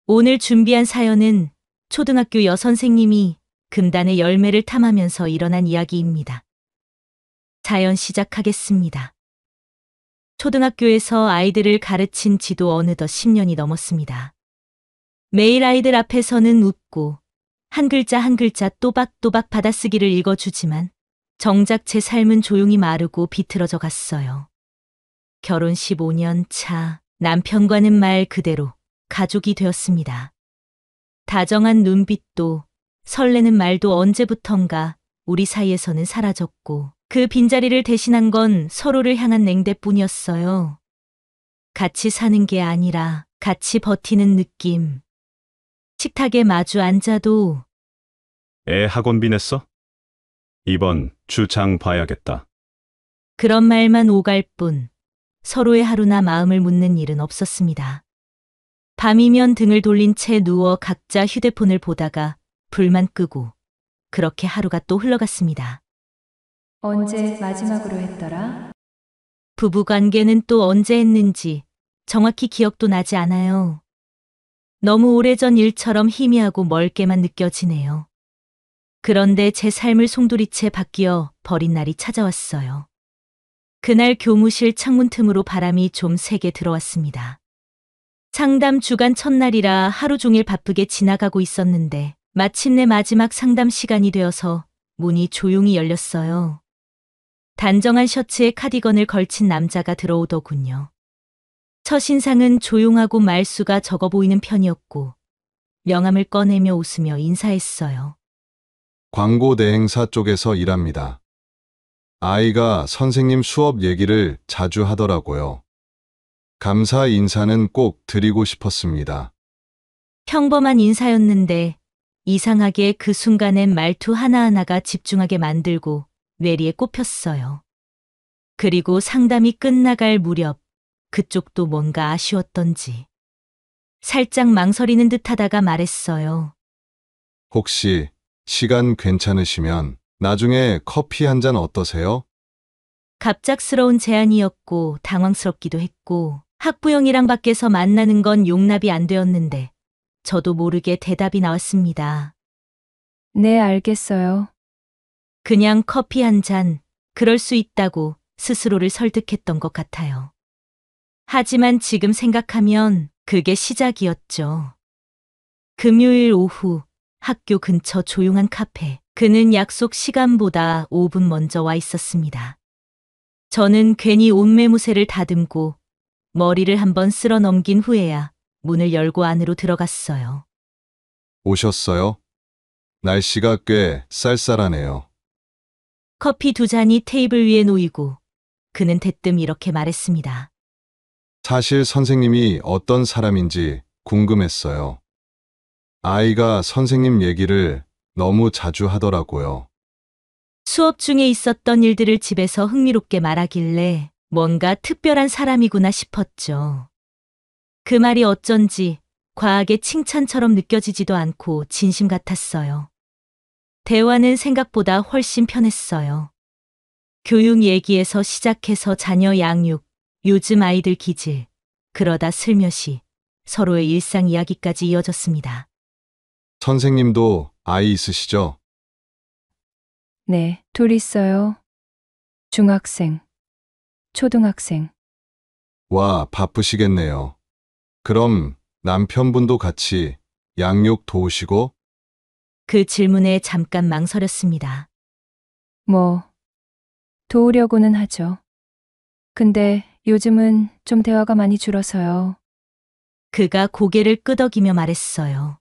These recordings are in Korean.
오늘 준비한 사연은 초등학교 여선생님이 금단의 열매를 탐하면서 일어난 이야기입니다. 사연 시작하겠습니다. 초등학교에서 아이들을 가르친 지도 어느덧 10년이 넘었습니다. 매일 아이들 앞에서는 웃고 한 글자 한 글자 또박또박 받아쓰기를 읽어주지만 정작 제 삶은 조용히 마르고 비틀어져 갔어요. 결혼 15년 차 남편과는 말 그대로 가족이 되었습니다. 다정한 눈빛도 설레는 말도 언제부턴가 우리 사이에서는 사라졌고 그 빈자리를 대신한 건 서로를 향한 냉대뿐이었어요. 같이 사는 게 아니라 같이 버티는 느낌. 식탁에 마주 앉아도 애 학원비 냈어? 이번 주 장 봐야겠다. 그런 말만 오갈 뿐 서로의 하루나 마음을 묻는 일은 없었습니다. 밤이면 등을 돌린 채 누워 각자 휴대폰을 보다가 불만 끄고 그렇게 하루가 또 흘러갔습니다. 언제 마지막으로 했더라? 부부관계는 또 언제 했는지 정확히 기억도 나지 않아요. 너무 오래전 일처럼 희미하고 멀게만 느껴지네요. 그런데 제 삶을 송두리째 바뀌어 버린 날이 찾아왔어요. 그날 교무실 창문 틈으로 바람이 좀 세게 들어왔습니다. 상담 주간 첫날이라 하루 종일 바쁘게 지나가고 있었는데 마침내 마지막 상담 시간이 되어서 문이 조용히 열렸어요. 단정한 셔츠에 카디건을 걸친 남자가 들어오더군요. 첫인상은 조용하고 말수가 적어 보이는 편이었고 명함을 꺼내며 웃으며 인사했어요. 광고 대행사 쪽에서 일합니다. 아이가 선생님 수업 얘기를 자주 하더라고요. 감사 인사는 꼭 드리고 싶었습니다. 평범한 인사였는데 이상하게 그 순간엔 말투 하나하나가 집중하게 만들고 뇌리에 꼽혔어요. 그리고 상담이 끝나갈 무렵 그쪽도 뭔가 아쉬웠던지 살짝 망설이는 듯하다가 말했어요. 혹시 시간 괜찮으시면 나중에 커피 한 잔 어떠세요? 갑작스러운 제안이었고 당황스럽기도 했고 학부형이랑 밖에서 만나는 건 용납이 안 되었는데 저도 모르게 대답이 나왔습니다. 네, 알겠어요. 그냥 커피 한 잔, 그럴 수 있다고 스스로를 설득했던 것 같아요. 하지만 지금 생각하면 그게 시작이었죠. 금요일 오후 학교 근처 조용한 카페. 그는 약속 시간보다 5분 먼저 와 있었습니다. 저는 괜히 옷매무새를 다듬고 머리를 한번 쓸어 넘긴 후에야 문을 열고 안으로 들어갔어요. 오셨어요? 날씨가 꽤 쌀쌀하네요. 커피 2잔이 테이블 위에 놓이고 그는 대뜸 이렇게 말했습니다. 사실 선생님이 어떤 사람인지 궁금했어요. 아이가 선생님 얘기를 너무 자주 하더라고요. 수업 중에 있었던 일들을 집에서 흥미롭게 말하길래 뭔가 특별한 사람이구나 싶었죠. 그 말이 어쩐지 과하게 칭찬처럼 느껴지지도 않고 진심 같았어요. 대화는 생각보다 훨씬 편했어요. 교육 얘기에서 시작해서 자녀 양육, 요즘 아이들 기질, 그러다 슬며시 서로의 일상 이야기까지 이어졌습니다. 선생님도 아이 있으시죠? 네, 둘 있어요. 중학생, 초등학생. 와, 바쁘시겠네요. 그럼 남편분도 같이 양육 도우시고? 그 질문에 잠깐 망설였습니다. 뭐, 도우려고는 하죠. 근데 요즘은 좀 대화가 많이 줄어서요. 그가 고개를 끄덕이며 말했어요.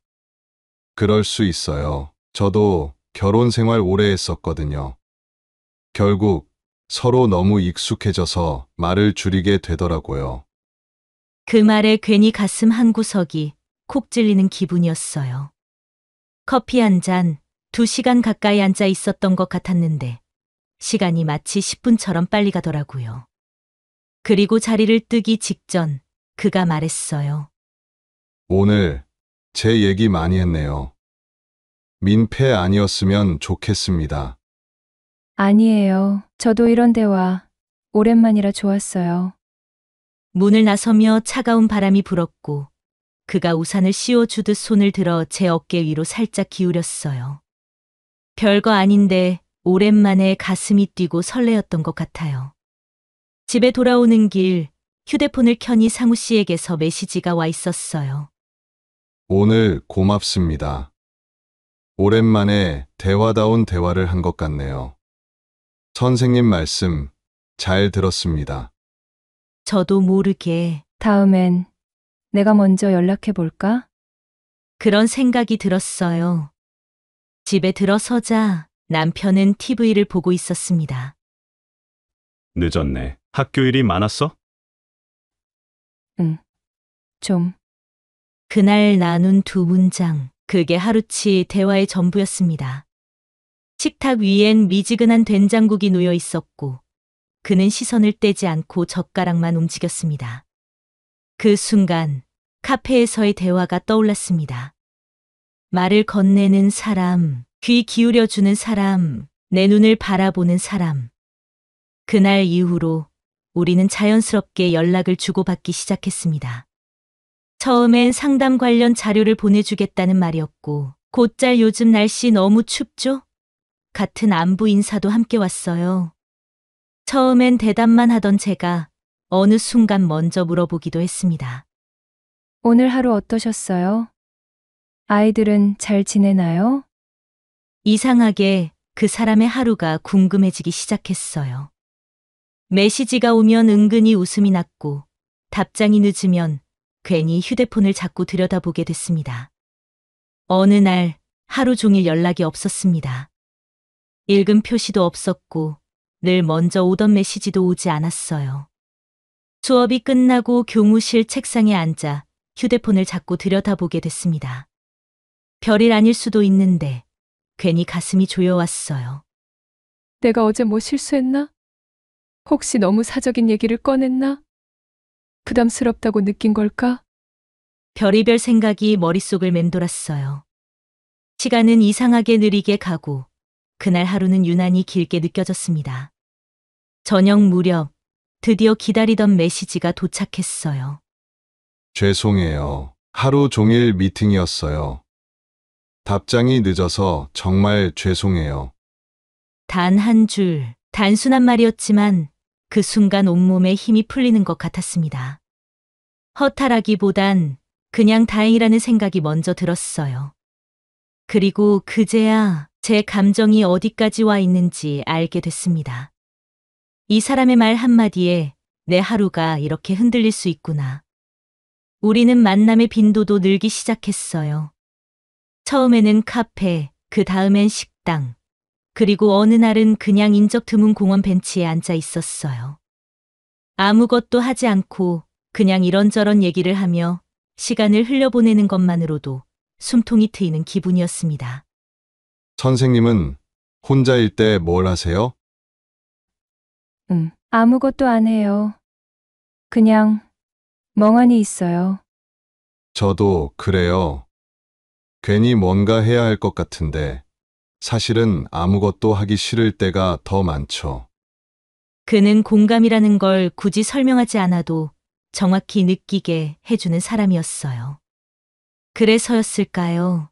그럴 수 있어요. 저도 결혼 생활 오래 했었거든요. 결국 서로 너무 익숙해져서 말을 줄이게 되더라고요. 그 말에 괜히 가슴 한구석이 콕 찔리는 기분이었어요. 커피 한 잔, 2시간 가까이 앉아 있었던 것 같았는데 시간이 마치 10분처럼 빨리 가더라고요. 그리고 자리를 뜨기 직전 그가 말했어요. 오늘 제 얘기 많이 했네요. 민폐 아니었으면 좋겠습니다. 아니에요. 저도 이런 대화 오랜만이라 좋았어요. 문을 나서며 차가운 바람이 불었고 그가 우산을 씌워주듯 손을 들어 제 어깨 위로 살짝 기울였어요. 별거 아닌데 오랜만에 가슴이 뛰고 설레었던 것 같아요. 집에 돌아오는 길 휴대폰을 켜니 상우 씨에게서 메시지가 와 있었어요. 오늘 고맙습니다. 오랜만에 대화다운 대화를 한 것 같네요. 선생님 말씀 잘 들었습니다. 저도 모르게 다음엔 내가 먼저 연락해 볼까? 그런 생각이 들었어요. 집에 들어서자 남편은 TV를 보고 있었습니다. 늦었네. 학교 일이 많았어? 좀. 그날 나눈 두 문장, 그게 하루치 대화의 전부였습니다. 식탁 위엔 미지근한 된장국이 놓여 있었고, 그는 시선을 떼지 않고 젓가락만 움직였습니다. 그 순간 카페에서의 대화가 떠올랐습니다. 말을 건네는 사람, 귀 기울여주는 사람, 내 눈을 바라보는 사람. 그날 이후로 우리는 자연스럽게 연락을 주고받기 시작했습니다. 처음엔 상담 관련 자료를 보내주겠다는 말이었고, 곧잘 요즘 날씨 너무 춥죠? 같은 안부 인사도 함께 왔어요. 처음엔 대답만 하던 제가 어느 순간 먼저 물어보기도 했습니다. 오늘 하루 어떠셨어요? 아이들은 잘 지내나요? 이상하게 그 사람의 하루가 궁금해지기 시작했어요. 메시지가 오면 은근히 웃음이 났고, 답장이 늦으면 괜히 휴대폰을 자꾸 들여다보게 됐습니다. 어느 날 하루 종일 연락이 없었습니다. 읽은 표시도 없었고 늘 먼저 오던 메시지도 오지 않았어요. 수업이 끝나고 교무실 책상에 앉아 휴대폰을 자꾸 들여다보게 됐습니다. 별일 아닐 수도 있는데 괜히 가슴이 조여왔어요. 내가 어제 뭐 실수했나? 혹시 너무 사적인 얘기를 꺼냈나? 부담스럽다고 느낀 걸까? 별의별 생각이 머릿속을 맴돌았어요. 시간은 이상하게 느리게 가고 그날 하루는 유난히 길게 느껴졌습니다. 저녁 무렵 드디어 기다리던 메시지가 도착했어요. 죄송해요. 하루 종일 미팅이었어요. 답장이 늦어서 정말 죄송해요. 단 한 줄, 단순한 말이었지만 그 순간 온몸에 힘이 풀리는 것 같았습니다. 허탈하기보단 그냥 다행이라는 생각이 먼저 들었어요. 그리고 그제야 제 감정이 어디까지 와 있는지 알게 됐습니다. 이 사람의 말 한마디에 내 하루가 이렇게 흔들릴 수 있구나. 우리는 만남의 빈도도 늘기 시작했어요. 처음에는 카페, 그 다음엔 식당, 그리고 어느 날은 그냥 인적 드문 공원 벤치에 앉아 있었어요. 아무것도 하지 않고 그냥 이런저런 얘기를 하며 시간을 흘려보내는 것만으로도 숨통이 트이는 기분이었습니다. 선생님은 혼자일 때 뭘 하세요? 아무것도 안 해요. 그냥 멍하니 있어요. 저도 그래요. 괜히 뭔가 해야 할 것 같은데 사실은 아무것도 하기 싫을 때가 더 많죠. 그는 공감이라는 걸 굳이 설명하지 않아도 정확히 느끼게 해주는 사람이었어요. 그래서였을까요?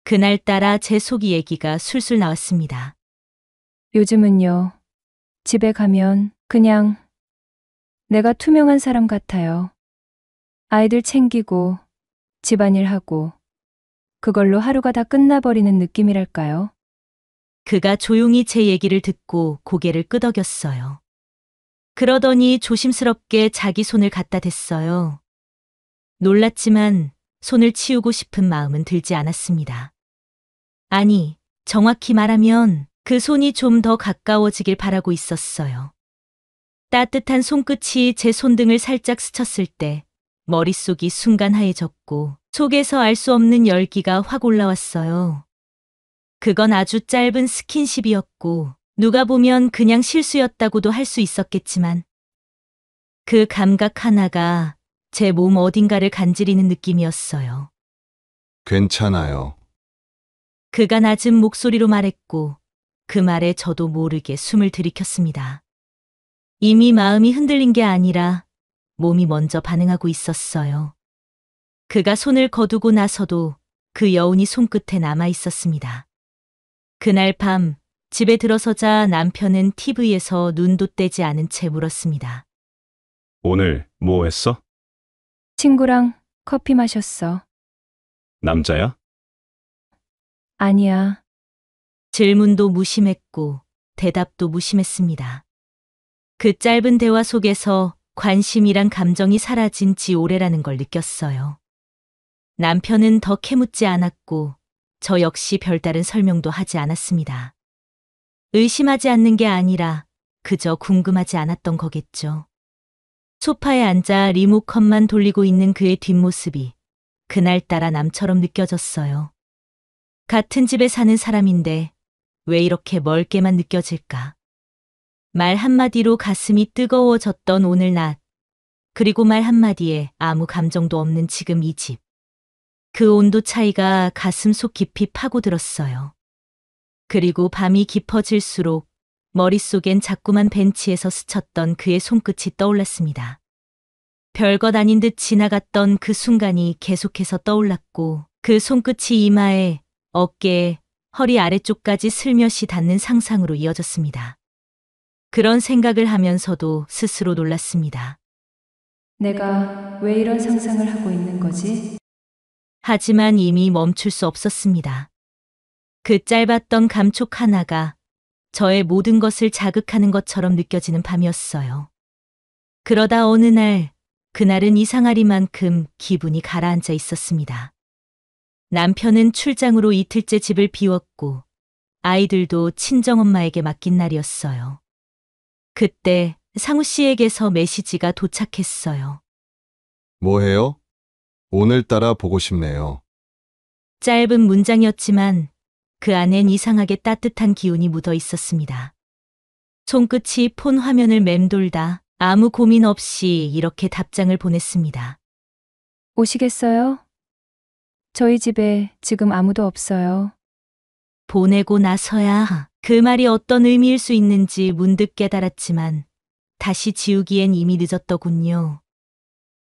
그날따라 제 속 얘기가 술술 나왔습니다. 요즘은요. 집에 가면 그냥 내가 투명한 사람 같아요. 아이들 챙기고 집안일 하고 그걸로 하루가 다 끝나버리는 느낌이랄까요? 그가 조용히 제 얘기를 듣고 고개를 끄덕였어요. 그러더니 조심스럽게 자기 손을 갖다 댔어요. 놀랐지만 손을 치우고 싶은 마음은 들지 않았습니다. 아니, 정확히 말하면 그 손이 좀 더 가까워지길 바라고 있었어요. 따뜻한 손끝이 제 손등을 살짝 스쳤을 때 머릿속이 순간 하얘졌고 속에서 알 수 없는 열기가 확 올라왔어요. 그건 아주 짧은 스킨십이었고 누가 보면 그냥 실수였다고도 할 수 있었겠지만 그 감각 하나가 제 몸 어딘가를 간지리는 느낌이었어요. 괜찮아요. 그가 낮은 목소리로 말했고 그 말에 저도 모르게 숨을 들이켰습니다. 이미 마음이 흔들린 게 아니라 몸이 먼저 반응하고 있었어요. 그가 손을 거두고 나서도 그 여운이 손끝에 남아 있었습니다. 그날 밤 집에 들어서자 남편은 TV에서 눈도 떼지 않은 채 물었습니다. 오늘 뭐 했어? 친구랑 커피 마셨어. 남자야? 아니야. 질문도 무심했고 대답도 무심했습니다. 그 짧은 대화 속에서 관심이란 감정이 사라진 지 오래라는 걸 느꼈어요. 남편은 더 캐묻지 않았고 저 역시 별다른 설명도 하지 않았습니다. 의심하지 않는 게 아니라 그저 궁금하지 않았던 거겠죠. 소파에 앉아 리모컨만 돌리고 있는 그의 뒷모습이 그날따라 남처럼 느껴졌어요. 같은 집에 사는 사람인데 왜 이렇게 멀게만 느껴질까? 말 한마디로 가슴이 뜨거워졌던 오늘 낮, 그리고 말 한마디에 아무 감정도 없는 지금 이 집. 그 온도 차이가 가슴 속 깊이 파고들었어요. 그리고 밤이 깊어질수록 머릿속엔 자꾸만 벤치에서 스쳤던 그의 손끝이 떠올랐습니다. 별것 아닌 듯 지나갔던 그 순간이 계속해서 떠올랐고 그 손끝이 이마에, 어깨에, 허리 아래쪽까지 슬며시 닿는 상상으로 이어졌습니다. 그런 생각을 하면서도 스스로 놀랐습니다. 내가 왜 이런 상상을 하고 있는 거지? 하지만 이미 멈출 수 없었습니다. 그 짧았던 감촉 하나가 저의 모든 것을 자극하는 것처럼 느껴지는 밤이었어요. 그러다 어느 날, 그날은 이상하리만큼 기분이 가라앉아 있었습니다. 남편은 출장으로 이틀째 집을 비웠고 아이들도 친정엄마에게 맡긴 날이었어요. 그때 상우 씨에게서 메시지가 도착했어요. 뭐해요? 오늘따라 보고 싶네요. 짧은 문장이었지만 그 안엔 이상하게 따뜻한 기운이 묻어 있었습니다. 손끝이 폰 화면을 맴돌다 아무 고민 없이 이렇게 답장을 보냈습니다. 오시겠어요? 저희 집에 지금 아무도 없어요. 보내고 나서야 그 말이 어떤 의미일 수 있는지 문득 깨달았지만 다시 지우기엔 이미 늦었더군요.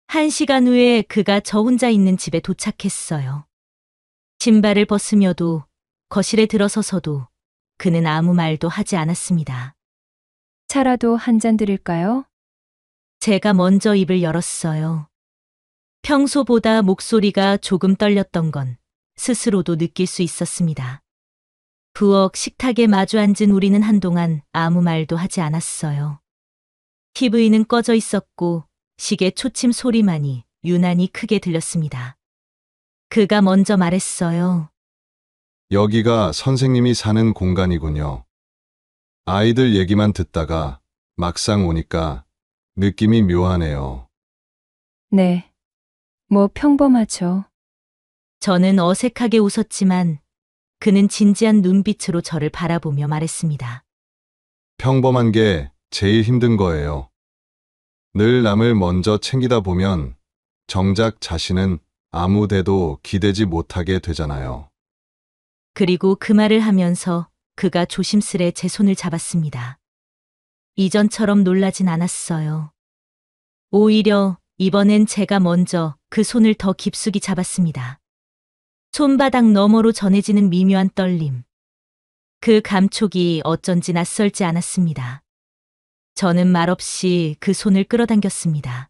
1시간 후에 그가 저 혼자 있는 집에 도착했어요. 신발을 벗으며도 거실에 들어서서도 그는 아무 말도 하지 않았습니다. 차라도 한 잔 드릴까요? 제가 먼저 입을 열었어요. 평소보다 목소리가 조금 떨렸던 건 스스로도 느낄 수 있었습니다. 부엌 식탁에 마주 앉은 우리는 한동안 아무 말도 하지 않았어요. TV는 꺼져 있었고 시계 초침 소리만이 유난히 크게 들렸습니다. 그가 먼저 말했어요. 여기가 선생님이 사는 공간이군요. 아이들 얘기만 듣다가 막상 오니까 느낌이 묘하네요. 네. 뭐 평범하죠. 저는 어색하게 웃었지만 그는 진지한 눈빛으로 저를 바라보며 말했습니다. 평범한 게 제일 힘든 거예요. 늘 남을 먼저 챙기다 보면 정작 자신은 아무 데도 기대지 못하게 되잖아요. 그리고 그 말을 하면서 그가 조심스레 제 손을 잡았습니다. 이전처럼 놀라진 않았어요. 오히려 이번엔 제가 먼저 그 손을 더 깊숙이 잡았습니다. 손바닥 너머로 전해지는 미묘한 떨림. 그 감촉이 어쩐지 낯설지 않았습니다. 저는 말없이 그 손을 끌어당겼습니다.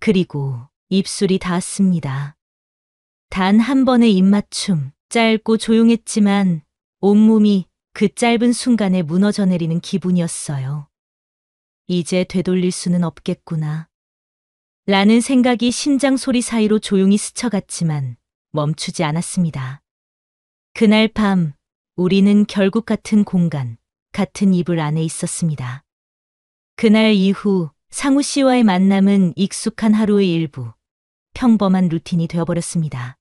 그리고 입술이 닿았습니다. 단 한 번의 입맞춤, 짧고 조용했지만 온몸이 그 짧은 순간에 무너져 내리는 기분이었어요. 이제 되돌릴 수는 없겠구나. 라는 생각이 심장 소리 사이로 조용히 스쳐갔지만 멈추지 않았습니다. 그날 밤 우리는 결국 같은 공간, 같은 이불 안에 있었습니다. 그날 이후 상우 씨와의 만남은 익숙한 하루의 일부, 평범한 루틴이 되어버렸습니다.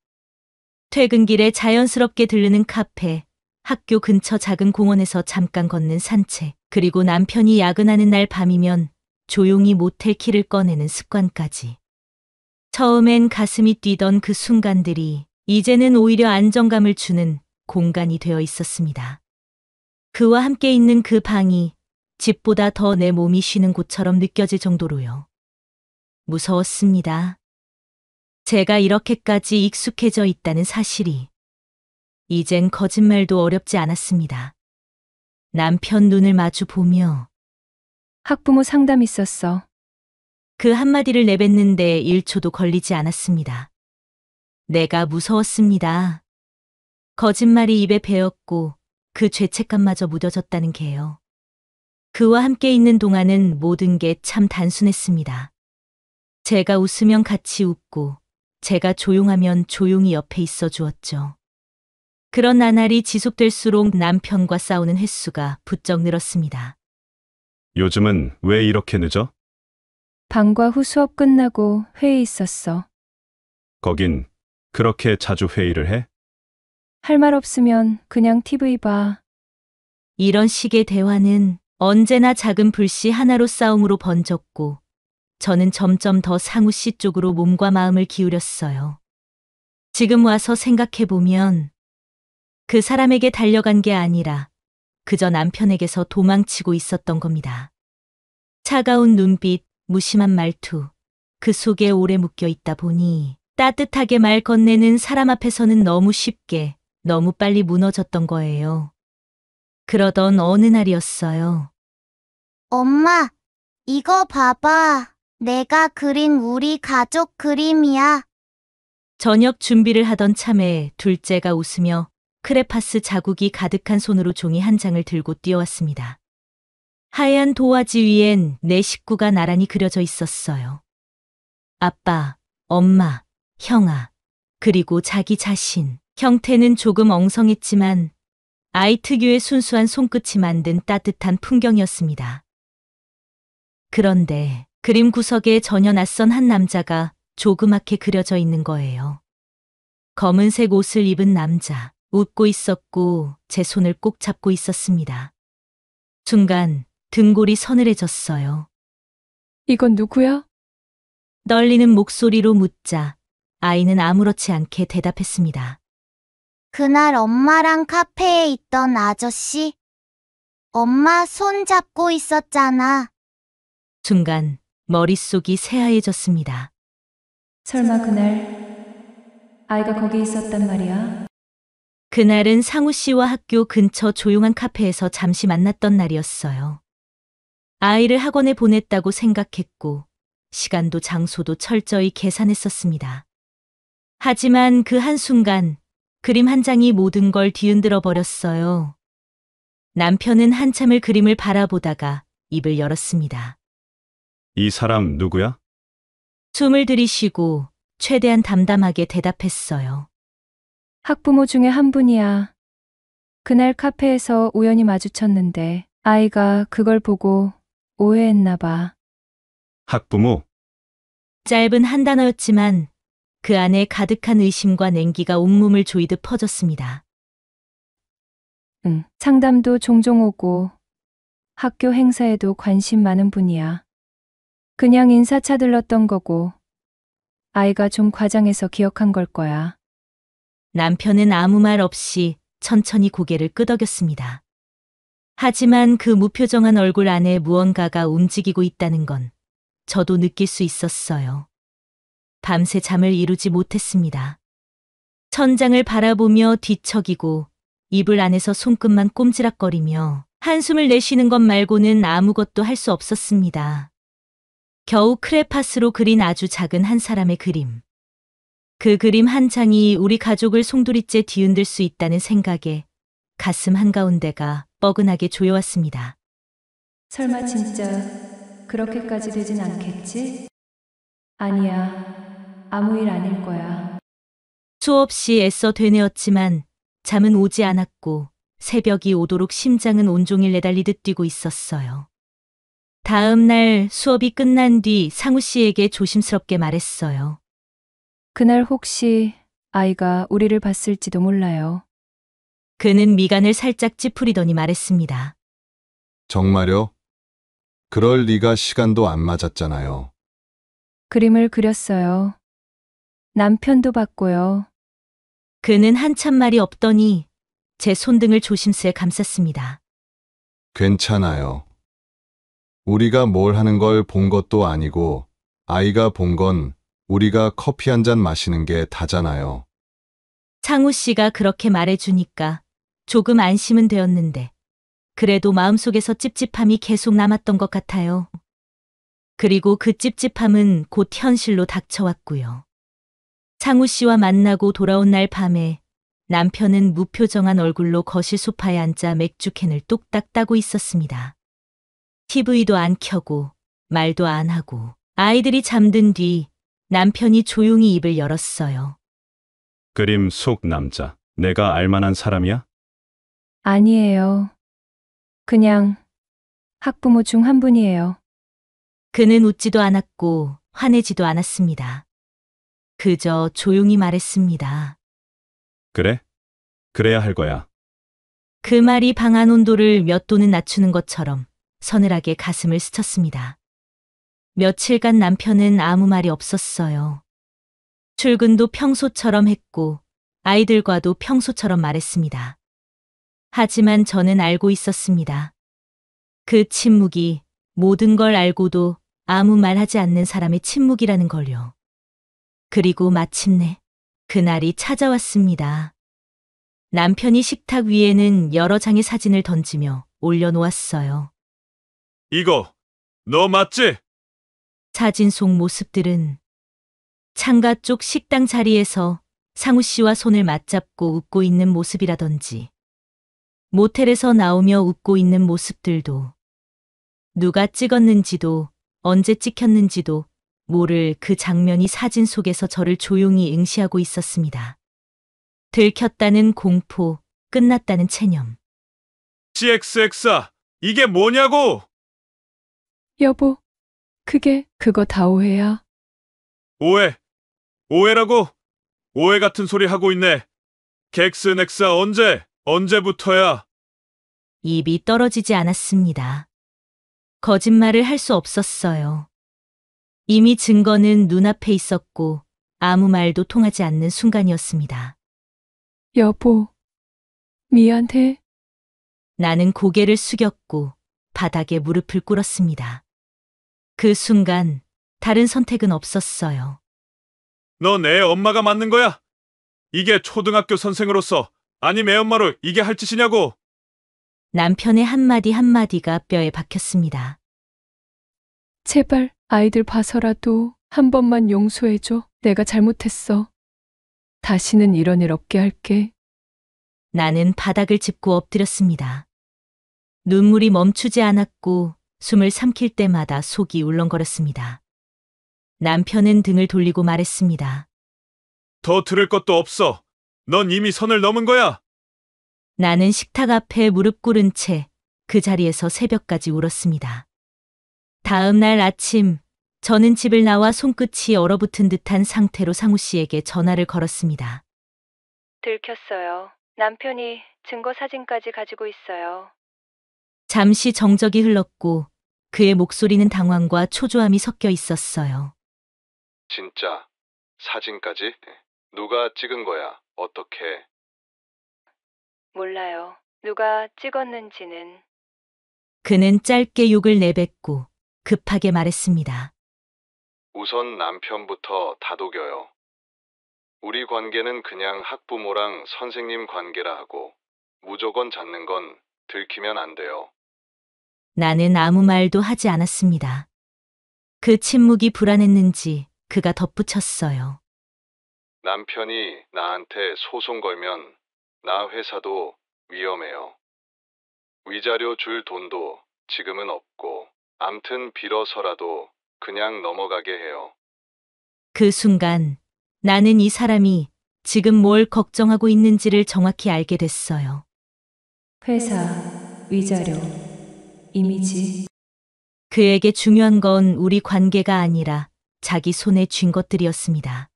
퇴근길에 자연스럽게 들르는 카페, 학교 근처 작은 공원에서 잠깐 걷는 산책, 그리고 남편이 야근하는 날 밤이면 조용히 모텔 키를 꺼내는 습관까지. 처음엔 가슴이 뛰던 그 순간들이 이제는 오히려 안정감을 주는 공간이 되어 있었습니다. 그와 함께 있는 그 방이 집보다 더 내 몸이 쉬는 곳처럼 느껴질 정도로요. 무서웠습니다. 제가 이렇게까지 익숙해져 있다는 사실이 이젠 거짓말도 어렵지 않았습니다. 남편 눈을 마주 보며 학부모 상담 있었어. 그 한마디를 내뱉는데 1초도 걸리지 않았습니다. 내가 무서웠습니다. 거짓말이 입에 배었고 그 죄책감마저 무뎌졌다는 게요. 그와 함께 있는 동안은 모든 게 참 단순했습니다. 제가 웃으면 같이 웃고 제가 조용하면 조용히 옆에 있어 주었죠. 그런 나날이 지속될수록 남편과 싸우는 횟수가 부쩍 늘었습니다. 요즘은 왜 이렇게 늦어? 방과 후 수업 끝나고 회의 있었어. 거긴 그렇게 자주 회의를 해? 할 말 없으면 그냥 TV 봐. 이런 식의 대화는 언제나 작은 불씨 하나로 싸움으로 번졌고 저는 점점 더 상우 씨 쪽으로 몸과 마음을 기울였어요. 지금 와서 생각해보면 그 사람에게 달려간 게 아니라 그저 남편에게서 도망치고 있었던 겁니다. 차가운 눈빛, 무심한 말투, 그 속에 오래 묶여 있다 보니 따뜻하게 말 건네는 사람 앞에서는 너무 쉽게, 너무 빨리 무너졌던 거예요. 그러던 어느 날이었어요. 엄마, 이거 봐봐. 내가 그린 우리 가족 그림이야. 저녁 준비를 하던 참에 둘째가 웃으며 크레파스 자국이 가득한 손으로 종이 한 장을 들고 뛰어왔습니다. 하얀 도화지 위엔 내 식구가 나란히 그려져 있었어요. 아빠, 엄마, 형아, 그리고 자기 자신. 형태는 조금 엉성했지만 아이 특유의 순수한 손끝이 만든 따뜻한 풍경이었습니다. 그런데 그림 구석에 전혀 낯선 한 남자가 조그맣게 그려져 있는 거예요. 검은색 옷을 입은 남자, 웃고 있었고 제 손을 꼭 잡고 있었습니다. 순간 등골이 서늘해졌어요. 이건 누구야? 떨리는 목소리로 묻자 아이는 아무렇지 않게 대답했습니다. 그날 엄마랑 카페에 있던 아저씨. 엄마 손 잡고 있었잖아. 순간 머릿속이 새하얘졌습니다. 설마 그날 아이가 거기 있었단 말이야? 그날은 상우 씨와 학교 근처 조용한 카페에서 잠시 만났던 날이었어요. 아이를 학원에 보냈다고 생각했고 시간도 장소도 철저히 계산했었습니다. 하지만 그 한순간 그림 한 장이 모든 걸 뒤흔들어 버렸어요. 남편은 한참을 그림을 바라보다가 입을 열었습니다. 이 사람 누구야? 숨을 들이쉬고 최대한 담담하게 대답했어요. 학부모 중에 한 분이야. 그날 카페에서 우연히 마주쳤는데 아이가 그걸 보고 오해했나 봐. 학부모? 짧은 한 단어였지만 그 안에 가득한 의심과 냉기가 온몸을 조이듯 퍼졌습니다. 응. 상담도 종종 오고 학교 행사에도 관심 많은 분이야. 그냥 인사차 들렀던 거고 아이가 좀 과장해서 기억한 걸 거야. 남편은 아무 말 없이 천천히 고개를 끄덕였습니다. 하지만 그 무표정한 얼굴 안에 무언가가 움직이고 있다는 건 저도 느낄 수 있었어요. 밤새 잠을 이루지 못했습니다. 천장을 바라보며 뒤척이고 이불 안에서 손끝만 꼼지락거리며 한숨을 내쉬는 것 말고는 아무것도 할 수 없었습니다. 겨우 크레파스로 그린 아주 작은 한 사람의 그림. 그 그림 한 장이 우리 가족을 송두리째 뒤흔들 수 있다는 생각에 가슴 한가운데가 뻐근하게 조여왔습니다. 설마 진짜 그렇게까지 되진 않겠지? 아니야. 아무 일 아닐 거야. 수없이 애써 되뇌었지만 잠은 오지 않았고 새벽이 오도록 심장은 온종일 내달리듯 뛰고 있었어요. 다음 날 수업이 끝난 뒤 상우 씨에게 조심스럽게 말했어요. 그날 혹시 아이가 우리를 봤을지도 몰라요. 그는 미간을 살짝 찌푸리더니 말했습니다. 정말요? 그럴 리가 시간도 안 맞았잖아요. 그림을 그렸어요. 남편도 봤고요. 그는 한참 말이 없더니 제 손등을 조심스레 감쌌습니다. 괜찮아요. 우리가 뭘 하는 걸 본 것도 아니고 아이가 본 건 우리가 커피 한 잔 마시는 게 다잖아요. 창우 씨가 그렇게 말해주니까 조금 안심은 되었는데, 그래도 마음속에서 찝찝함이 계속 남았던 것 같아요. 그리고 그 찝찝함은 곧 현실로 닥쳐왔고요. 창우 씨와 만나고 돌아온 날 밤에 남편은 무표정한 얼굴로 거실 소파에 앉아 맥주캔을 뚝딱 따고 있었습니다. TV도 안 켜고 말도 안 하고 아이들이 잠든 뒤 남편이 조용히 입을 열었어요. 그림 속 남자. 내가 알만한 사람이야? 아니에요. 그냥 학부모 중 한 분이에요. 그는 웃지도 않았고 화내지도 않았습니다. 그저 조용히 말했습니다. 그래? 그래야 할 거야. 그 말이 방 안 온도를 몇 도는 낮추는 것처럼 서늘하게 가슴을 스쳤습니다. 며칠간 남편은 아무 말이 없었어요. 출근도 평소처럼 했고 아이들과도 평소처럼 말했습니다. 하지만 저는 알고 있었습니다. 그 침묵이 모든 걸 알고도 아무 말 하지 않는 사람의 침묵이라는 걸요. 그리고 마침내 그날이 찾아왔습니다. 남편이 식탁 위에는 여러 장의 사진을 던지며 올려놓았어요. 이거 너 맞지? 사진 속 모습들은 창가 쪽 식당 자리에서 상우 씨와 손을 맞잡고 웃고 있는 모습이라든지, 모텔에서 나오며 웃고 있는 모습들도, 누가 찍었는지도 언제 찍혔는지도 모를 그 장면이 사진 속에서 저를 조용히 응시하고 있었습니다. 들켰다는 공포, 끝났다는 체념. CXX야, 이게 뭐냐고! 여보, 그거 다 오해야. 오해. 오해라고? 오해 같은 소리 하고 있네. 객스넥스야 언제부터야? 입이 떨어지지 않았습니다. 거짓말을 할 수 없었어요. 이미 증거는 눈앞에 있었고 아무 말도 통하지 않는 순간이었습니다. 여보, 미안해. 나는 고개를 숙였고 바닥에 무릎을 꿇었습니다. 그 순간 다른 선택은 없었어요. 너 내 엄마가 맞는 거야? 이게 초등학교 선생으로서, 아니 애 엄마로 이게 할 짓이냐고! 남편의 한마디 한마디가 뼈에 박혔습니다. 제발 아이들 봐서라도 한 번만 용서해줘. 내가 잘못했어. 다시는 이런 일 없게 할게. 나는 바닥을 짚고 엎드렸습니다. 눈물이 멈추지 않았고 숨을 삼킬 때마다 속이 울렁거렸습니다. 남편은 등을 돌리고 말했습니다. 더 들을 것도 없어. 넌 이미 선을 넘은 거야. 나는 식탁 앞에 무릎 꿇은 채 그 자리에서 새벽까지 울었습니다. 다음 날 아침, 저는 집을 나와 손끝이 얼어붙은 듯한 상태로 상우 씨에게 전화를 걸었습니다. 들켰어요. 남편이 증거 사진까지 가지고 있어요. 잠시 정적이 흘렀고 그의 목소리는 당황과 초조함이 섞여 있었어요. 진짜? 사진까지? 누가 찍은 거야? 어떻게? 몰라요. 누가 찍었는지는. 그는 짧게 욕을 내뱉고 급하게 말했습니다. 우선 남편부터 다독여요. 우리 관계는 그냥 학부모랑 선생님 관계라 하고 무조건 잡는 건 들키면 안 돼요. 나는 아무 말도 하지 않았습니다. 그 침묵이 불안했는지 그가 덧붙였어요. 남편이 나한테 소송 걸면 나 회사도 위험해요. 위자료 줄 돈도 지금은 없고 암튼 빌어서라도 그냥 넘어가게 해요. 그 순간 나는 이 사람이 지금 뭘 걱정하고 있는지를 정확히 알게 됐어요. 회사, 위자료, 이미지. 그에게 중요한 건 우리 관계가 아니라 자기 손에 쥔 것들이었습니다.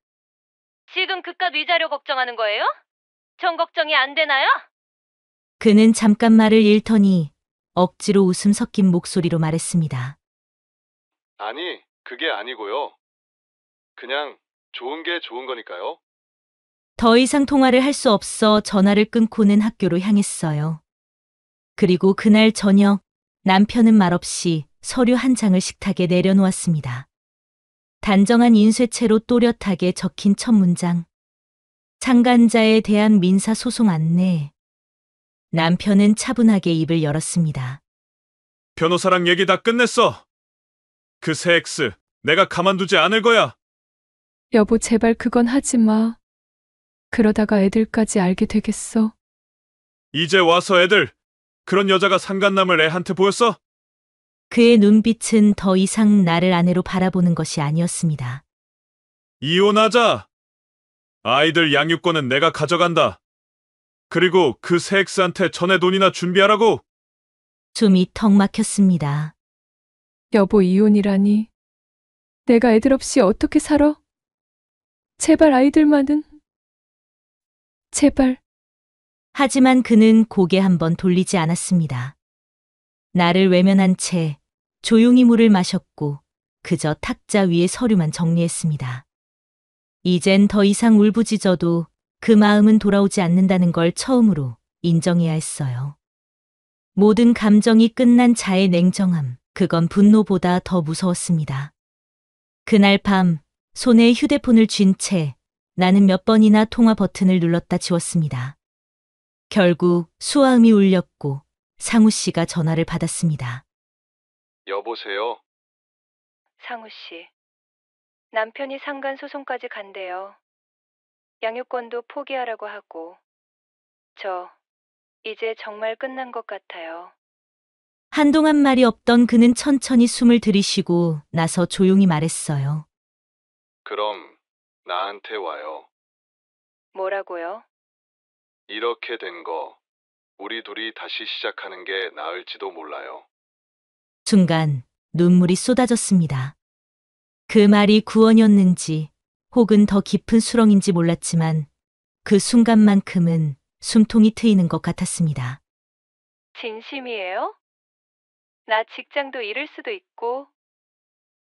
지금 그깟 위자료 걱정하는 거예요? 전 걱정이 안 되나요? 그는 잠깐 말을 잃더니 억지로 웃음 섞인 목소리로 말했습니다. 아니, 그게 아니고요. 그냥 좋은 게 좋은 거니까요. 더 이상 통화를 할 수 없어 전화를 끊고는 학교로 향했어요. 그리고 그날 저녁 남편은 말없이 서류 한 장을 식탁에 내려놓았습니다. 단정한 인쇄체로 또렷하게 적힌 첫 문장. 참관자에 대한 민사소송 안내. 남편은 차분하게 입을 열었습니다. 변호사랑 얘기 다 끝냈어. 그 새 X 내가 가만두지 않을 거야. 여보, 제발 그건 하지 마. 그러다가 애들까지 알게 되겠어. 이제 와서 애들, 그런 여자가 상간남을 애한테 보였어? 그의 눈빛은 더 이상 나를 아내로 바라보는 것이 아니었습니다. 이혼하자. 아이들 양육권은 내가 가져간다. 그리고 그 새 X한테 전에 돈이나 준비하라고. 숨이 턱 막혔습니다. 여보, 이혼이라니. 내가 애들 없이 어떻게 살아? 제발 아이들만은. 제발. 하지만 그는 고개 한번 돌리지 않았습니다. 나를 외면한 채 조용히 물을 마셨고 그저 탁자 위에 서류만 정리했습니다. 이젠 더 이상 울부짖어도 그 마음은 돌아오지 않는다는 걸 처음으로 인정해야 했어요. 모든 감정이 끝난 자의 냉정함, 그건 분노보다 더 무서웠습니다. 그날 밤 손에 휴대폰을 쥔 채 나는 몇 번이나 통화 버튼을 눌렀다 지웠습니다. 결국 수화음이 울렸고 상우 씨가 전화를 받았습니다. 여보세요? 상우 씨, 남편이 상간 소송까지 간대요. 양육권도 포기하라고 하고. 저 이제 정말 끝난 것 같아요. 한동안 말이 없던 그는 천천히 숨을 들이쉬고 나서 조용히 말했어요. 그럼 나한테 와요. 뭐라고요? 이렇게 된 거 우리 둘이 다시 시작하는 게 나을지도 몰라요. 순간 눈물이 쏟아졌습니다. 그 말이 구원이었는지 혹은 더 깊은 수렁인지 몰랐지만 그 순간만큼은 숨통이 트이는 것 같았습니다. 진심이에요? 나 직장도 잃을 수도 있고,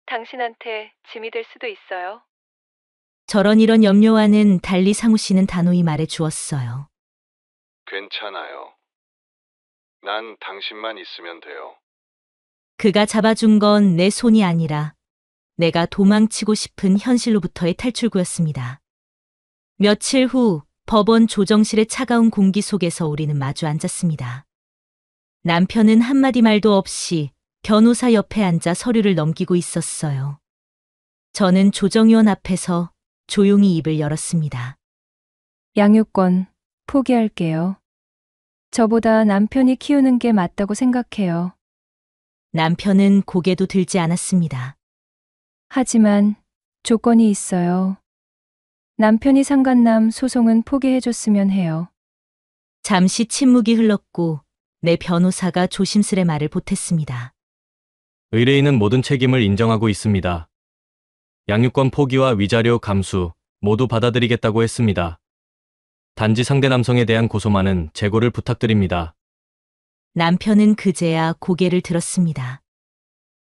당신한테 짐이 될 수도 있어요. 저런 이런 염려와는 달리 상우 씨는 단호히 말해 주었어요. 괜찮아요. 난 당신만 있으면 돼요. 그가 잡아준 건 내 손이 아니라 내가 도망치고 싶은 현실로부터의 탈출구였습니다. 며칠 후 법원 조정실의 차가운 공기 속에서 우리는 마주 앉았습니다. 남편은 한마디 말도 없이 변호사 옆에 앉아 서류를 넘기고 있었어요. 저는 조정위원 앞에서 조용히 입을 열었습니다. 양육권 포기할게요. 저보다 남편이 키우는 게 맞다고 생각해요. 남편은 고개도 들지 않았습니다. 하지만 조건이 있어요. 남편이 상간남 소송은 포기해줬으면 해요. 잠시 침묵이 흘렀고 내 변호사가 조심스레 말을 보탰습니다. 의뢰인은 모든 책임을 인정하고 있습니다. 양육권 포기와 위자료 감수 모두 받아들이겠다고 했습니다. 단지 상대 남성에 대한 고소만은 재고를 부탁드립니다. 남편은 그제야 고개를 들었습니다.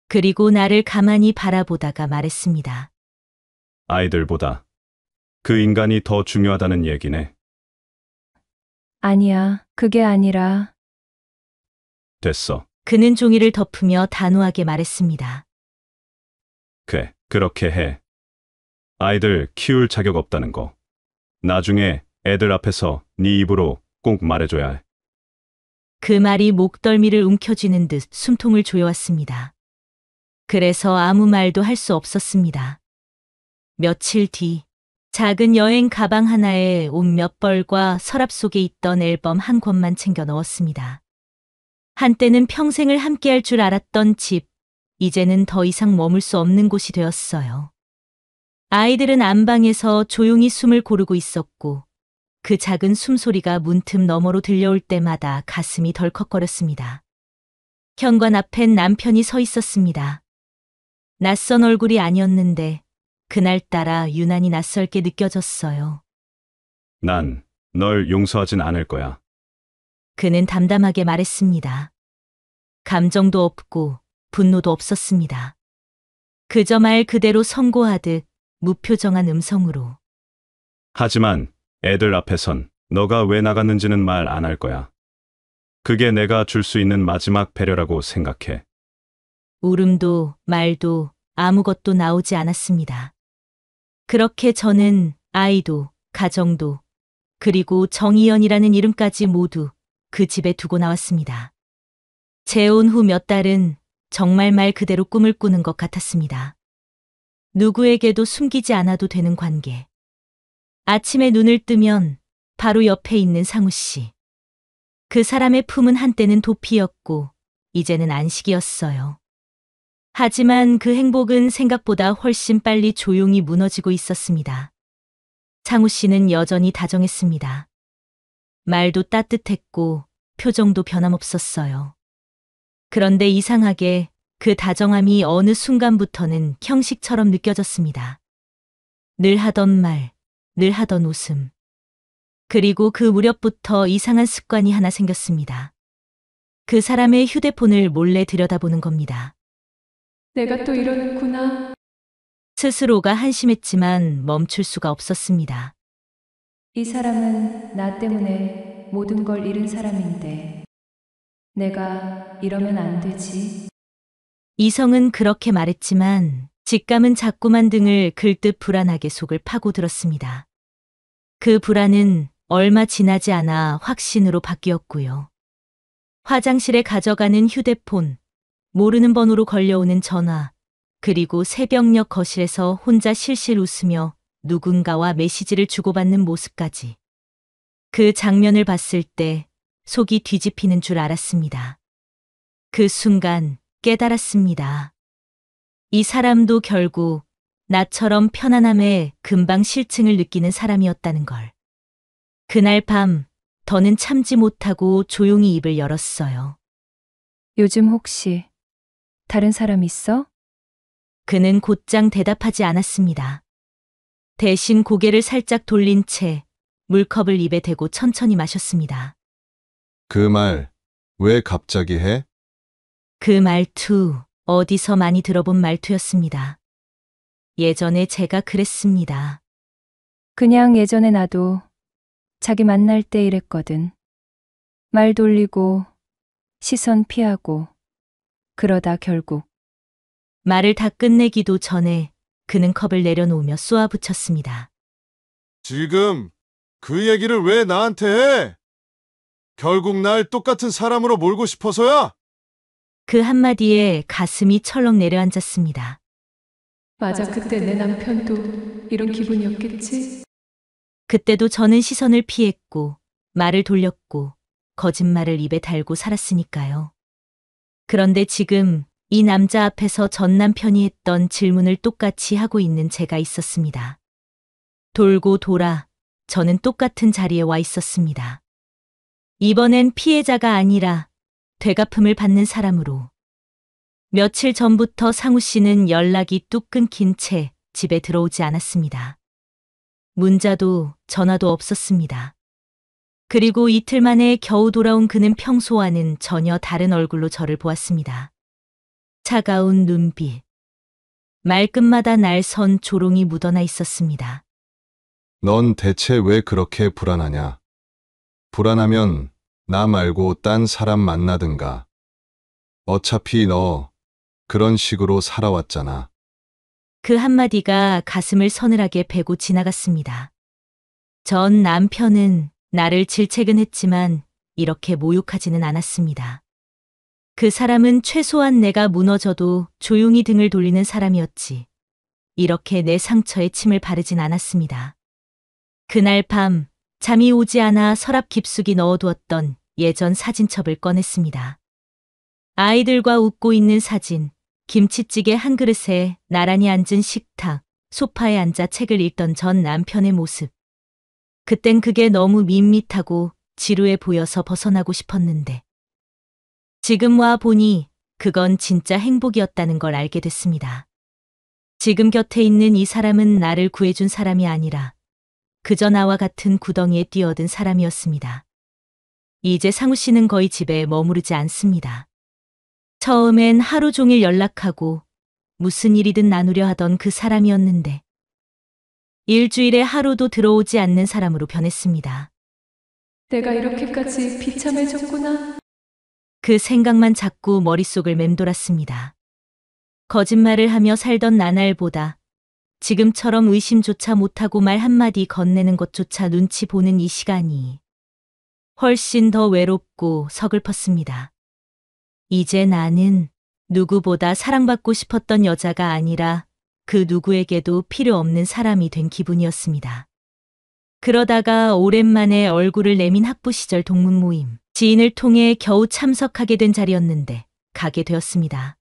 그리고 나를 가만히 바라보다가 말했습니다. 아이들보다 그 인간이 더 중요하다는 얘기네. 아니야, 그게 아니라 됐어. 그는 종이를 덮으며 단호하게 말했습니다. 그래, 그렇게 해. 아이들 키울 자격 없다는 거. 나중에 애들 앞에서 네 입으로 꼭 말해줘야 해. 그 말이 목덜미를 움켜쥐는 듯 숨통을 조여왔습니다. 그래서 아무 말도 할 수 없었습니다. 며칠 뒤 작은 여행 가방 하나에 옷 몇 벌과 서랍 속에 있던 앨범 한 권만 챙겨 넣었습니다. 한때는 평생을 함께할 줄 알았던 집, 이제는 더 이상 머물 수 없는 곳이 되었어요. 아이들은 안방에서 조용히 숨을 고르고 있었고 그 작은 숨소리가 문틈 너머로 들려올 때마다 가슴이 덜컥거렸습니다. 현관 앞엔 남편이 서 있었습니다. 낯선 얼굴이 아니었는데 그날따라 유난히 낯설게 느껴졌어요. 난 널 용서하진 않을 거야. 그는 담담하게 말했습니다. 감정도 없고 분노도 없었습니다. 그저 말 그대로 선고하듯 무표정한 음성으로. 하지만 애들 앞에선 너가 왜 나갔는지는 말 안 할 거야. 그게 내가 줄 수 있는 마지막 배려라고 생각해. 울음도 말도 아무것도 나오지 않았습니다. 그렇게 저는 아이도, 가정도, 그리고 정희연이라는 이름까지 모두 그 집에 두고 나왔습니다. 재혼 후 몇 달은 정말 말 그대로 꿈을 꾸는 것 같았습니다. 누구에게도 숨기지 않아도 되는 관계. 아침에 눈을 뜨면 바로 옆에 있는 상우 씨. 그 사람의 품은 한때는 도피였고 이제는 안식이었어요. 하지만 그 행복은 생각보다 훨씬 빨리 조용히 무너지고 있었습니다. 상우 씨는 여전히 다정했습니다. 말도 따뜻했고 표정도 변함없었어요. 그런데 이상하게 그 다정함이 어느 순간부터는 형식처럼 느껴졌습니다. 늘 하던 말, 늘 하던 웃음. 그리고 그 무렵부터 이상한 습관이 하나 생겼습니다. 그 사람의 휴대폰을 몰래 들여다보는 겁니다. 내가 또 이러는구나. 스스로가 한심했지만 멈출 수가 없었습니다. 이 사람은 나 때문에 모든 걸 잃은 사람인데 내가 이러면 안 되지. 이성은 그렇게 말했지만 직감은 자꾸만 등을 긁듯 불안하게 속을 파고들었습니다. 그 불안은 얼마 지나지 않아 확신으로 바뀌었고요. 화장실에 가져가는 휴대폰, 모르는 번호로 걸려오는 전화, 그리고 새벽녘 거실에서 혼자 실실 웃으며 누군가와 메시지를 주고받는 모습까지. 그 장면을 봤을 때 속이 뒤집히는 줄 알았습니다. 그 순간 깨달았습니다. 이 사람도 결국 나처럼 편안함에 금방 실증을 느끼는 사람이었다는 걸. 그날 밤 더는 참지 못하고 조용히 입을 열었어요. 요즘 혹시 다른 사람 있어? 그는 곧장 대답하지 않았습니다. 대신 고개를 살짝 돌린 채 물컵을 입에 대고 천천히 마셨습니다. 그 말 왜 갑자기 해? 그 말투, 어디서 많이 들어본 말투였습니다. 예전에 제가 그랬습니다. 그냥 예전에 나도 자기 만날 때 이랬거든. 말 돌리고 시선 피하고 그러다 결국 말을 다 끝내기도 전에 그는 컵을 내려놓으며 쏘아붙였습니다. 지금 그 얘기를 왜 나한테 해? 결국 날 똑같은 사람으로 몰고 싶어서야? 그 한마디에 가슴이 철렁 내려앉았습니다. 맞아, 그때 내 남편도 이런 기분이었겠지? 그때도 저는 시선을 피했고 말을 돌렸고 거짓말을 입에 달고 살았으니까요. 그런데 지금 이 남자 앞에서 전 남편이 했던 질문을 똑같이 하고 있는 제가 있었습니다. 돌고 돌아 저는 똑같은 자리에 와 있었습니다. 이번엔 피해자가 아니라 되갚음을 받는 사람으로. 며칠 전부터 상우 씨는 연락이 뚝 끊긴 채 집에 들어오지 않았습니다. 문자도 전화도 없었습니다. 그리고 이틀 만에 겨우 돌아온 그는 평소와는 전혀 다른 얼굴로 저를 보았습니다. 차가운 눈빛. 말끝마다 날선 조롱이 묻어나 있었습니다. 넌 대체 왜 그렇게 불안하냐? 불안하면 나 말고 딴 사람 만나든가. 어차피 너 그런 식으로 살아왔잖아. 그 한마디가 가슴을 서늘하게 베고 지나갔습니다. 전 남편은 나를 질책은 했지만 이렇게 모욕하지는 않았습니다. 그 사람은 최소한 내가 무너져도 조용히 등을 돌리는 사람이었지. 이렇게 내 상처에 침을 바르진 않았습니다. 그날 밤 잠이 오지 않아 서랍 깊숙이 넣어두었던 예전 사진첩을 꺼냈습니다. 아이들과 웃고 있는 사진, 김치찌개 한 그릇에 나란히 앉은 식탁, 소파에 앉아 책을 읽던 전 남편의 모습. 그땐 그게 너무 밋밋하고 지루해 보여서 벗어나고 싶었는데 지금 와 보니 그건 진짜 행복이었다는 걸 알게 됐습니다. 지금 곁에 있는 이 사람은 나를 구해준 사람이 아니라 그저 나와 같은 구덩이에 뛰어든 사람이었습니다. 이제 상우 씨는 거의 집에 머무르지 않습니다. 처음엔 하루 종일 연락하고 무슨 일이든 나누려 하던 그 사람이었는데 일주일에 하루도 들어오지 않는 사람으로 변했습니다. 내가 이렇게까지 비참해졌구나. 그 생각만 자꾸 머릿속을 맴돌았습니다. 거짓말을 하며 살던 나날보다 지금처럼 의심조차 못하고 말 한마디 건네는 것조차 눈치 보는 이 시간이 훨씬 더 외롭고 서글펐습니다. 이제 나는 누구보다 사랑받고 싶었던 여자가 아니라 그 누구에게도 필요 없는 사람이 된 기분이었습니다. 그러다가 오랜만에 얼굴을 내민 학부 시절 동문 모임, 지인을 통해 겨우 참석하게 된 자리였는데 가게 되었습니다.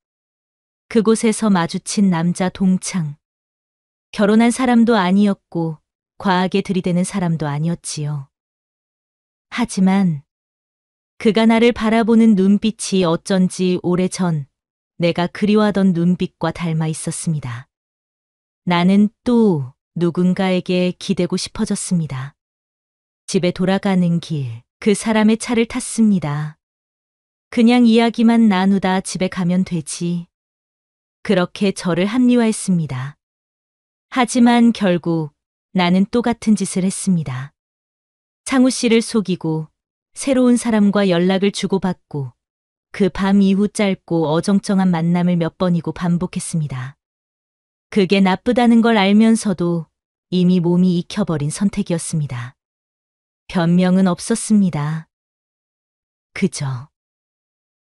그곳에서 마주친 남자 동창. 결혼한 사람도 아니었고 과하게 들이대는 사람도 아니었지요. 하지만 그가 나를 바라보는 눈빛이 어쩐지 오래전 내가 그리워하던 눈빛과 닮아 있었습니다. 나는 또 누군가에게 기대고 싶어졌습니다. 집에 돌아가는 길, 그 사람의 차를 탔습니다. 그냥 이야기만 나누다 집에 가면 되지. 그렇게 저를 합리화했습니다. 하지만 결국 나는 또 같은 짓을 했습니다. 창우 씨를 속이고 새로운 사람과 연락을 주고받고 그 밤 이후 짧고 어정쩡한 만남을 몇 번이고 반복했습니다. 그게 나쁘다는 걸 알면서도 이미 몸이 익혀버린 선택이었습니다. 변명은 없었습니다. 그저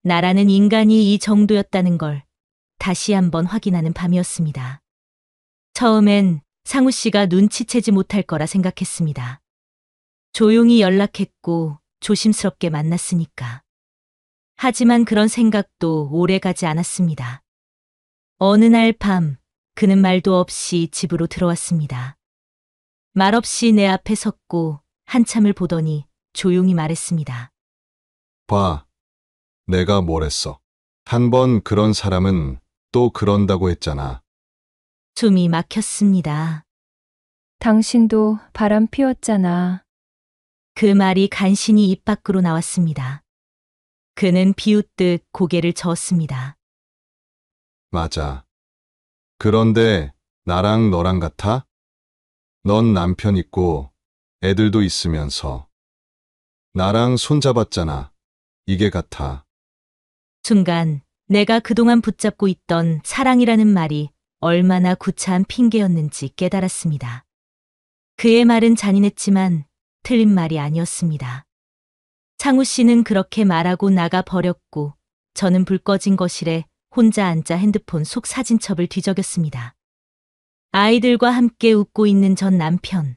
나라는 인간이 이 정도였다는 걸 다시 한번 확인하는 밤이었습니다. 처음엔 상우 씨가 눈치채지 못할 거라 생각했습니다. 조용히 연락했고 조심스럽게 만났으니까. 하지만 그런 생각도 오래 가지 않았습니다. 어느 날 밤, 그는 말도 없이 집으로 들어왔습니다. 말없이 내 앞에 섰고 한참을 보더니 조용히 말했습니다. 봐. 내가 뭘 했어. 한 번 그런 사람은 또 그런다고 했잖아. 숨이 막혔습니다. 당신도 바람 피웠잖아. 그 말이 간신히 입 밖으로 나왔습니다. 그는 비웃듯 고개를 저었습니다. 맞아. 그런데 나랑 너랑 같아? 넌 남편 있고 애들도 있으면서 나랑 손잡았잖아. 이게 같아. 순간 내가 그동안 붙잡고 있던 사랑이라는 말이 얼마나 구차한 핑계였는지 깨달았습니다. 그의 말은 잔인했지만 틀린 말이 아니었습니다. 창우 씨는 그렇게 말하고 나가 버렸고 저는 불 꺼진 거실에 혼자 앉아 핸드폰 속 사진첩을 뒤적였습니다. 아이들과 함께 웃고 있는 전 남편.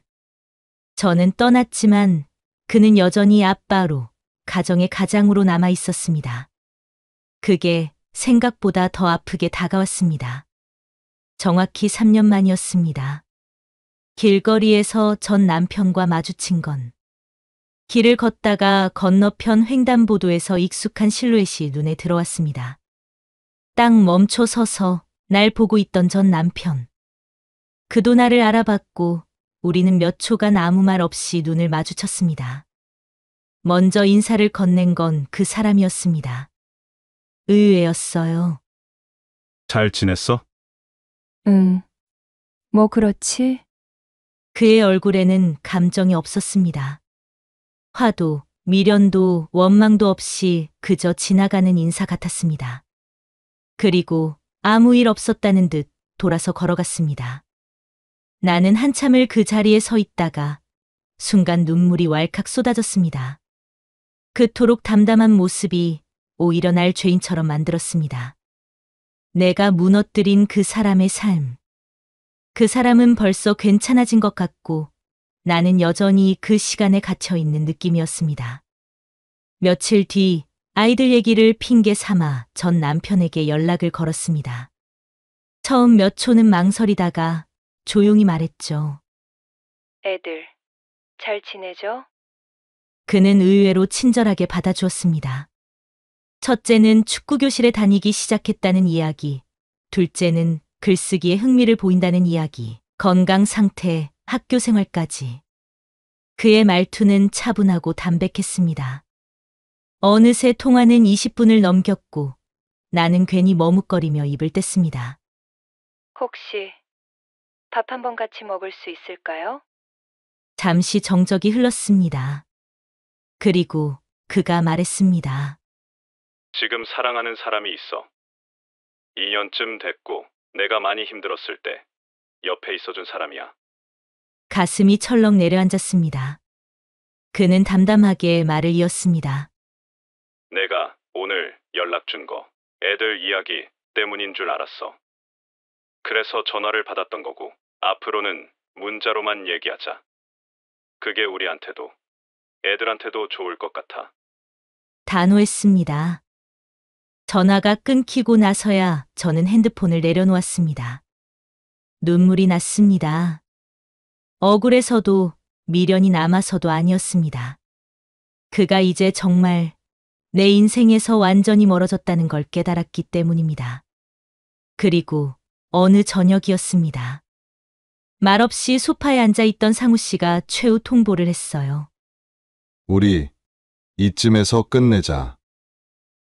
저는 떠났지만 그는 여전히 아빠로, 가정의 가장으로 남아 있었습니다. 그게 생각보다 더 아프게 다가왔습니다. 정확히 3년 만이었습니다. 길거리에서 전 남편과 마주친 건 길을 걷다가 건너편 횡단보도에서 익숙한 실루엣이 눈에 들어왔습니다. 딱 멈춰 서서 날 보고 있던 전 남편. 그도 나를 알아봤고 우리는 몇 초간 아무 말 없이 눈을 마주쳤습니다. 먼저 인사를 건넨 건 그 사람이었습니다. 의외였어요. 잘 지냈어? 응. 뭐 그렇지? 그의 얼굴에는 감정이 없었습니다. 화도, 미련도, 원망도 없이 그저 지나가는 인사 같았습니다. 그리고 아무 일 없었다는 듯 돌아서 걸어갔습니다. 나는 한참을 그 자리에 서 있다가 순간 눈물이 왈칵 쏟아졌습니다. 그토록 담담한 모습이 오히려 날 죄인처럼 만들었습니다. 내가 무너뜨린 그 사람의 삶. 그 사람은 벌써 괜찮아진 것 같고 나는 여전히 그 시간에 갇혀 있는 느낌이었습니다. 며칠 뒤 아이들 얘기를 핑계 삼아 전 남편에게 연락을 걸었습니다. 처음 몇 초는 망설이다가 조용히 말했죠. 애들, 잘 지내죠? 그는 의외로 친절하게 받아주었습니다. 첫째는 축구교실에 다니기 시작했다는 이야기, 둘째는 글쓰기에 흥미를 보인다는 이야기, 건강 상태, 학교 생활까지. 그의 말투는 차분하고 담백했습니다. 어느새 통화는 20분을 넘겼고 나는 괜히 머뭇거리며 입을 뗐습니다. 혹시 밥 한번 같이 먹을 수 있을까요? 잠시 정적이 흘렀습니다. 그리고 그가 말했습니다. 지금 사랑하는 사람이 있어. 2년쯤 됐고 내가 많이 힘들었을 때 옆에 있어준 사람이야. 가슴이 철렁 내려앉았습니다. 그는 담담하게 말을 이었습니다. 내가 오늘 연락 준 거 애들 이야기 때문인 줄 알았어. 그래서 전화를 받았던 거고 앞으로는 문자로만 얘기하자. 그게 우리한테도 애들한테도 좋을 것 같아. 단호했습니다. 전화가 끊기고 나서야 저는 핸드폰을 내려놓았습니다. 눈물이 났습니다. 억울해서도 미련이 남아서도 아니었습니다. 그가 이제 정말 내 인생에서 완전히 멀어졌다는 걸 깨달았기 때문입니다. 그리고 어느 저녁이었습니다. 말없이 소파에 앉아있던 상우 씨가 최후 통보를 했어요. 우리 이쯤에서 끝내자.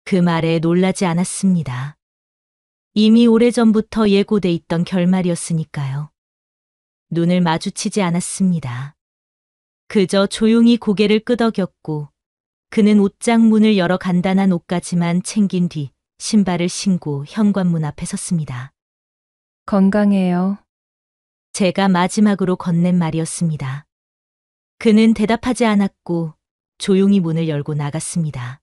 그 말에 놀라지 않았습니다. 이미 오래전부터 예고돼 있던 결말이었으니까요. 눈을 마주치지 않았습니다. 그저 조용히 고개를 끄덕였고 그는 옷장 문을 열어 간단한 옷가지만 챙긴 뒤 신발을 신고 현관문 앞에 섰습니다. 건강해요. 제가 마지막으로 건넨 말이었습니다. 그는 대답하지 않았고 조용히 문을 열고 나갔습니다.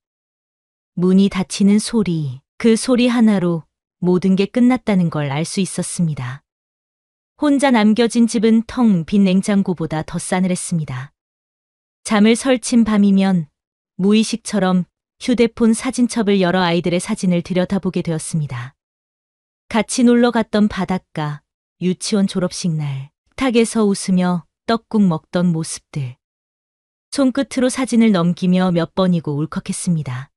문이 닫히는 소리, 그 소리 하나로 모든 게 끝났다는 걸 알 수 있었습니다. 혼자 남겨진 집은 텅 빈 냉장고보다 더 싸늘했습니다. 잠을 설친 밤이면 무의식처럼 휴대폰 사진첩을 열어 아이들의 사진을 들여다보게 되었습니다. 같이 놀러 갔던 바닷가, 유치원 졸업식 날, 탁에서 웃으며 떡국 먹던 모습들. 손끝으로 사진을 넘기며 몇 번이고 울컥했습니다.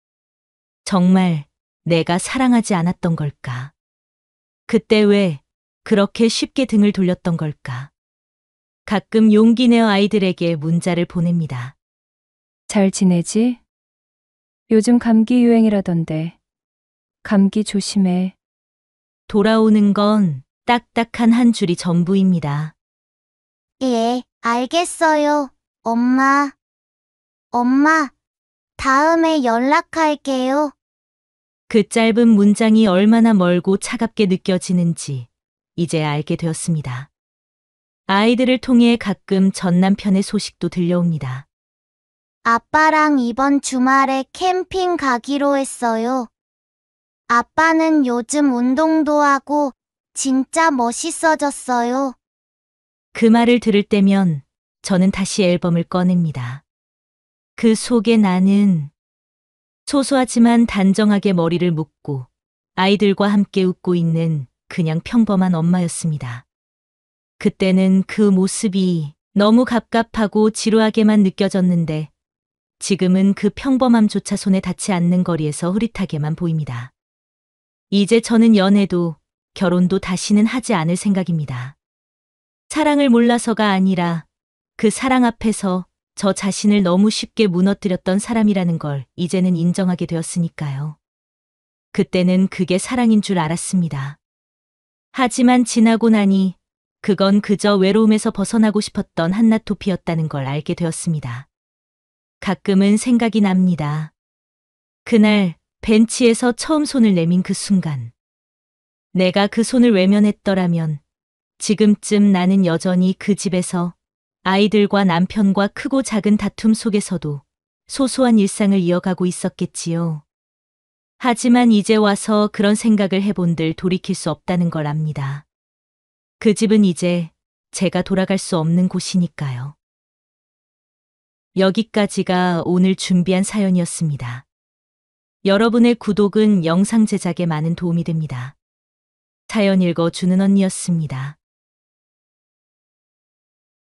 정말 내가 사랑하지 않았던 걸까? 그때 왜 그렇게 쉽게 등을 돌렸던 걸까? 가끔 용기 내어 아이들에게 문자를 보냅니다. 잘 지내지? 요즘 감기 유행이라던데. 감기 조심해. 돌아오는 건 딱딱한 한 줄이 전부입니다. 예, 알겠어요, 엄마. 엄마, 다음에 연락할게요. 그 짧은 문장이 얼마나 멀고 차갑게 느껴지는지 이제 알게 되었습니다. 아이들을 통해 가끔 전 남편의 소식도 들려옵니다. 아빠랑 이번 주말에 캠핑 가기로 했어요. 아빠는 요즘 운동도 하고 진짜 멋있어졌어요. 그 말을 들을 때면 저는 다시 앨범을 꺼냅니다. 그 속에 나는 소소하지만 단정하게 머리를 묶고 아이들과 함께 웃고 있는 그냥 평범한 엄마였습니다. 그때는 그 모습이 너무 갑갑하고 지루하게만 느껴졌는데 지금은 그 평범함조차 손에 닿지 않는 거리에서 흐릿하게만 보입니다. 이제 저는 연애도 결혼도 다시는 하지 않을 생각입니다. 사랑을 몰라서가 아니라 그 사랑 앞에서 저 자신을 너무 쉽게 무너뜨렸던 사람이라는 걸 이제는 인정하게 되었으니까요. 그때는 그게 사랑인 줄 알았습니다. 하지만 지나고 나니 그건 그저 외로움에서 벗어나고 싶었던 한낱 도피였다는 걸 알게 되었습니다. 가끔은 생각이 납니다. 그날 벤치에서 처음 손을 내민 그 순간. 내가 그 손을 외면했더라면 지금쯤 나는 여전히 그 집에서 아이들과 남편과 크고 작은 다툼 속에서도 소소한 일상을 이어가고 있었겠지요. 하지만 이제 와서 그런 생각을 해본들 돌이킬 수 없다는 걸 압니다. 그 집은 이제 제가 돌아갈 수 없는 곳이니까요. 여기까지가 오늘 준비한 사연이었습니다. 여러분의 구독은 영상 제작에 많은 도움이 됩니다. 사연 읽어주는 언니였습니다.